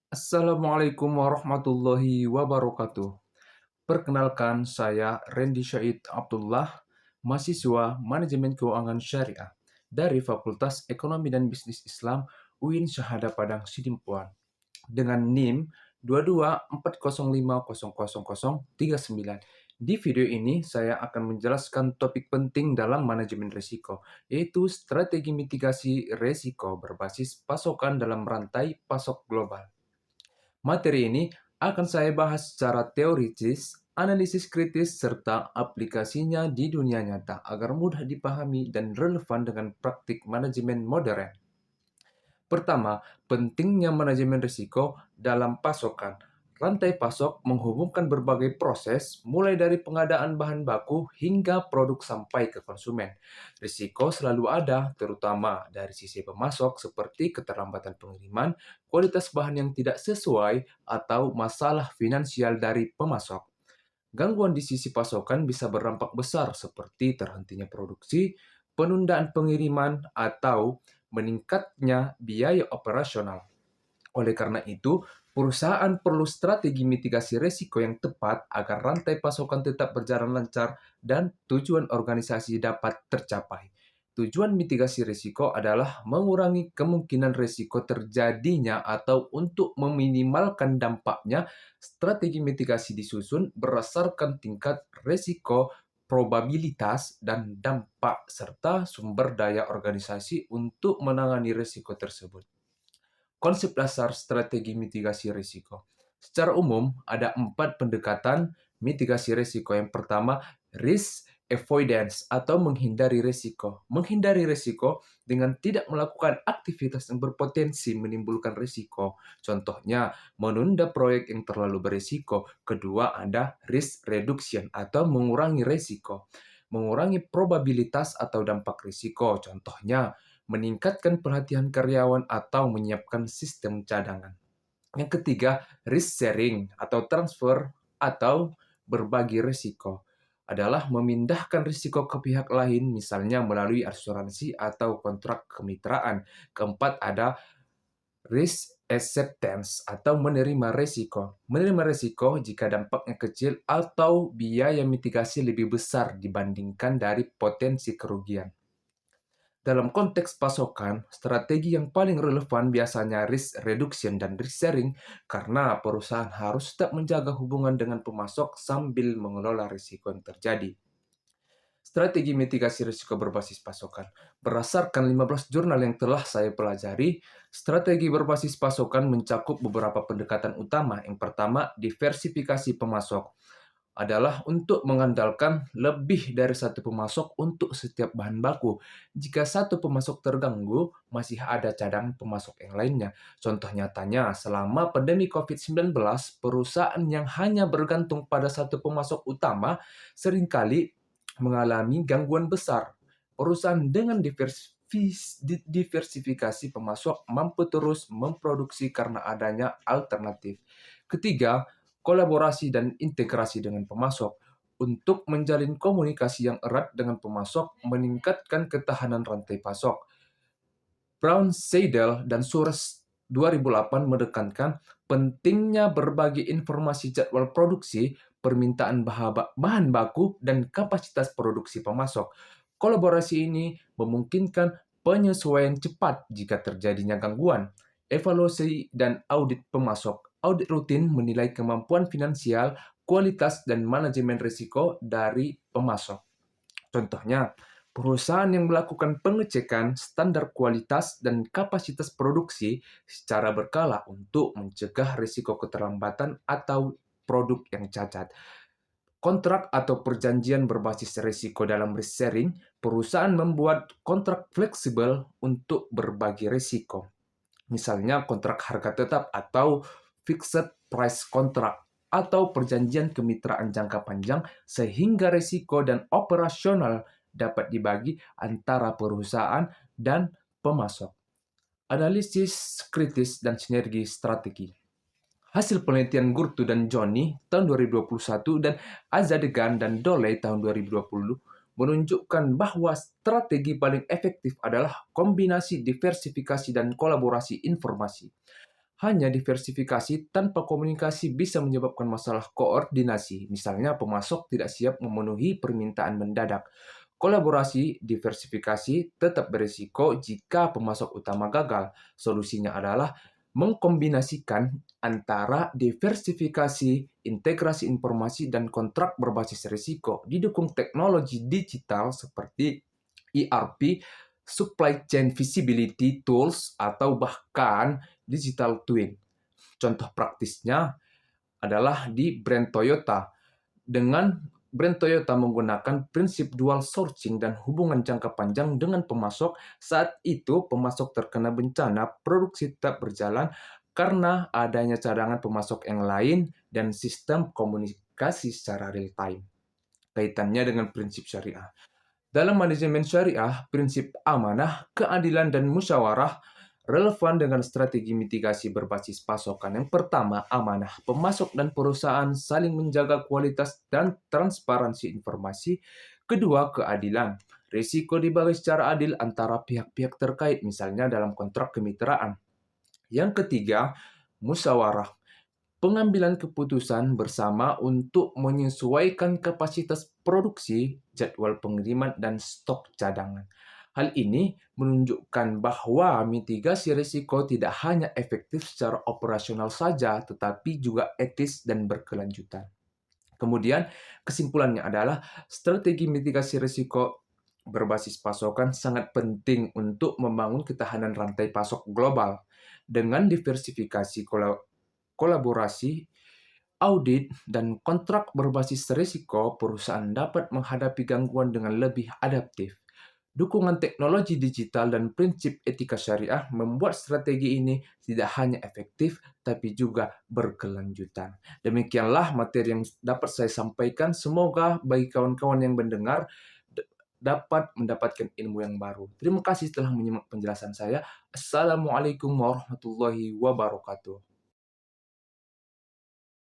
Assalamualaikum warahmatullahi wabarakatuh. Perkenalkan, saya Randy Syahid Abdullah, mahasiswa Manajemen Keuangan Syariah dari Fakultas Ekonomi dan Bisnis Islam UIN Syahada Padang Sidimpuan dengan NIM 2240500039. Di video ini saya akan menjelaskan topik penting dalam manajemen risiko, yaitu strategi mitigasi risiko berbasis pasokan dalam rantai pasok global. Materi ini akan saya bahas secara teoritis, analisis kritis, serta aplikasinya di dunia nyata agar mudah dipahami dan relevan dengan praktik manajemen modern. Pertama, pentingnya manajemen risiko dalam pasokan. Rantai pasok menghubungkan berbagai proses, mulai dari pengadaan bahan baku hingga produk sampai ke konsumen. Risiko selalu ada, terutama dari sisi pemasok seperti keterlambatan pengiriman, kualitas bahan yang tidak sesuai, atau masalah finansial dari pemasok. Gangguan di sisi pasokan bisa berdampak besar seperti terhentinya produksi, penundaan pengiriman, atau meningkatnya biaya operasional. Oleh karena itu, perusahaan perlu strategi mitigasi risiko yang tepat agar rantai pasokan tetap berjalan lancar dan tujuan organisasi dapat tercapai. Tujuan mitigasi risiko adalah mengurangi kemungkinan risiko terjadinya atau untuk meminimalkan dampaknya. Strategi mitigasi disusun berdasarkan tingkat risiko, probabilitas, dan dampak serta sumber daya organisasi untuk menangani risiko tersebut. Konsep dasar strategi mitigasi risiko. Secara umum, ada 4 pendekatan mitigasi risiko. Yang pertama, risk avoidance atau menghindari risiko. Menghindari risiko dengan tidak melakukan aktivitas yang berpotensi menimbulkan risiko. Contohnya, menunda proyek yang terlalu berisiko. Kedua, ada risk reduction atau mengurangi risiko. Mengurangi probabilitas atau dampak risiko. Contohnya, meningkatkan pelatihan karyawan atau menyiapkan sistem cadangan. Yang ketiga, risk sharing atau transfer atau berbagi risiko adalah memindahkan risiko ke pihak lain, misalnya melalui asuransi atau kontrak kemitraan. Keempat, ada risk acceptance atau menerima risiko. Menerima risiko jika dampaknya kecil atau biaya mitigasi lebih besar dibandingkan dari potensi kerugian. Dalam konteks pasokan, strategi yang paling relevan biasanya risk reduction dan risk sharing karena perusahaan harus tetap menjaga hubungan dengan pemasok sambil mengelola risiko yang terjadi. Strategi mitigasi risiko berbasis pasokan. Berdasarkan 15 jurnal yang telah saya pelajari, strategi berbasis pasokan mencakup beberapa pendekatan utama. Yang pertama, diversifikasi pemasok adalah untuk mengandalkan lebih dari satu pemasok untuk setiap bahan baku. Jika satu pemasok terganggu, masih ada cadangan pemasok yang lainnya. Contoh nyatanya, selama pandemi COVID-19, perusahaan yang hanya bergantung pada satu pemasok utama seringkali mengalami gangguan besar. Perusahaan dengan diversifikasi pemasok mampu terus memproduksi karena adanya alternatif. Ketiga, kolaborasi dan integrasi dengan pemasok. Untuk menjalin komunikasi yang erat dengan pemasok, meningkatkan ketahanan rantai pasok. Brown, Seidel, dan Sures 2008 menekankan pentingnya berbagi informasi jadwal produksi, permintaan bahan baku, dan kapasitas produksi pemasok. Kolaborasi ini memungkinkan penyesuaian cepat jika terjadinya gangguan. Evaluasi dan audit pemasok. Audit rutin menilai kemampuan finansial, kualitas, dan manajemen risiko dari pemasok. Contohnya, perusahaan yang melakukan pengecekan standar kualitas dan kapasitas produksi secara berkala untuk mencegah risiko keterlambatan atau produk yang cacat. Kontrak atau perjanjian berbasis risiko dalam risk sharing, perusahaan membuat kontrak fleksibel untuk berbagi risiko. Misalnya kontrak harga tetap atau fixed price contract atau perjanjian kemitraan jangka panjang sehingga risiko dan operasional dapat dibagi antara perusahaan dan pemasok. Analisis kritis dan sinergi strategi. Hasil penelitian Gurtu dan Johnny tahun 2021 dan Azadegan dan Dole tahun 2020 menunjukkan bahwa strategi paling efektif adalah kombinasi diversifikasi dan kolaborasi informasi. Hanya diversifikasi tanpa komunikasi bisa menyebabkan masalah koordinasi, misalnya pemasok tidak siap memenuhi permintaan mendadak. Kolaborasi diversifikasi tetap berisiko jika pemasok utama gagal. Solusinya adalah mengkombinasikan antara diversifikasi, integrasi informasi, dan kontrak berbasis risiko, didukung teknologi digital seperti ERP, supply chain visibility tools, atau bahkan digital twin. Contoh praktisnya adalah di brand Toyota. Dengan brand Toyota menggunakan prinsip dual sourcing dan hubungan jangka panjang dengan pemasok, saat itu pemasok terkena bencana, produksi tetap berjalan karena adanya cadangan pemasok yang lain dan sistem komunikasi secara real time. Kaitannya dengan prinsip syariah. Dalam manajemen syariah, prinsip amanah, keadilan, dan musyawarah relevan dengan strategi mitigasi berbasis pasokan. Yang pertama, amanah. Pemasok dan perusahaan saling menjaga kualitas dan transparansi informasi. Kedua, keadilan. Risiko dibagi secara adil antara pihak-pihak terkait, misalnya dalam kontrak kemitraan. Yang ketiga, musyawarah. Pengambilan keputusan bersama untuk menyesuaikan kapasitas produksi, jadwal pengiriman, dan stok cadangan. Hal ini menunjukkan bahwa mitigasi risiko tidak hanya efektif secara operasional saja, tetapi juga etis dan berkelanjutan. Kemudian, kesimpulannya adalah strategi mitigasi risiko berbasis pasokan sangat penting untuk membangun ketahanan rantai pasok global. Dengan diversifikasi kolaborasi, audit, dan kontrak berbasis risiko, perusahaan dapat menghadapi gangguan dengan lebih adaptif. Dukungan teknologi digital dan prinsip etika syariah membuat strategi ini tidak hanya efektif, tapi juga berkelanjutan. Demikianlah materi yang dapat saya sampaikan. Semoga bagi kawan-kawan yang mendengar dapat mendapatkan ilmu yang baru. Terima kasih telah menyimak penjelasan saya. Assalamualaikum warahmatullahi wabarakatuh.